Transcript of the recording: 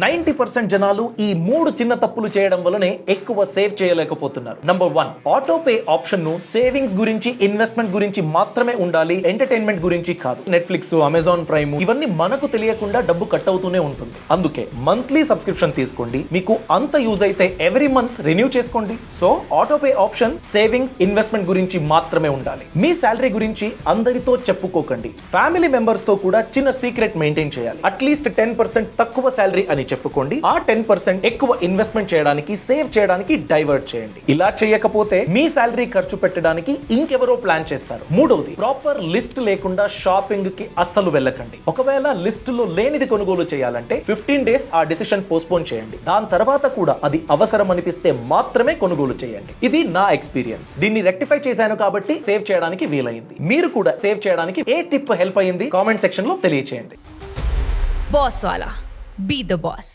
90% జనాలు ఈ 3 చిన్న తప్పులు చేయడం వల్లనే ఎక్కువ సేవ్ చేయలేకపోతున్నారు. నంబర్ 1, ఆటో పే ఆప్షన్ ను సేవింగ్స్ గురించి, ఇన్వెస్ట్మెంట్ గురించి మాత్రమే ఉండాలి, ఎంటర్టైన్మెంట్ గురించి కాదు. నెట్ఫ్లిక్స్, అమెజాన్ ప్రైమ్ ఇవన్నీ మనకు తెలియకుండా డబ్బు కట్ అవుతూనే ఉంటుంది. అందుకే మంత్లీ సబ్స్క్రిప్షన్ తీసుకోండి. మీకు అంత యూజ్ అయితే ఎవ్రీ మంత్ రెన్యూ చేసుకోండి. So auto pay option savings, investment గురించి మాత్రమే ఉండాలి. మీ శాలరీ గురించి అందరితో చెప్పుకోకండి. ఫ్యామిలీ మెంబర్స్ తో కూడా చిన్న సీక్రెట్ మెయింటైన్ చేయాలి. అట్లీస్ట్ 10% తక్కువ శాలరీ అని చెప్పుకోండి. ఆ 10% ఎక్కువ ఇన్వెస్ట్మెంట్ చేయడానికి, సేవ్ చేయడానికి డైవర్ట్ చేయండి. ఇలా చేయకపోతే మీ శాలరీ ఖర్చు పెట్టడానికి ఇంకెవరో ప్లాన్ చేస్తారు. మూడవది, ప్రాపర్ లిస్ట్ లేకుండా షాపింగ్ కి అస్సలు వెళ్ళకండి. ఒకవేళ లిస్ట్ లో లేనిది కొనుగోలు చేయాలంటే 15 డేస్ ఆ డిసిషన్ పోస్ట్పోన్ చేయండి. దాని తర్వాత కూడా అది అవసరం అనిపిస్తే మాత్రమే కొనుగోలు చేయండి. ఇది నా ఎక్స్పీరియన్స్. దీన్ని రెక్టిఫై చేశాను కాబట్టి సేవ్ చేయడానికి వీలైంది. మీరు కూడా సేవ్ చేయడానికి ఏ టిప్ హెల్ప్ అయ్యింది కామెంట్ సెక్షన్ లో తెలియచేయండి. Boss Wala. Be the boss.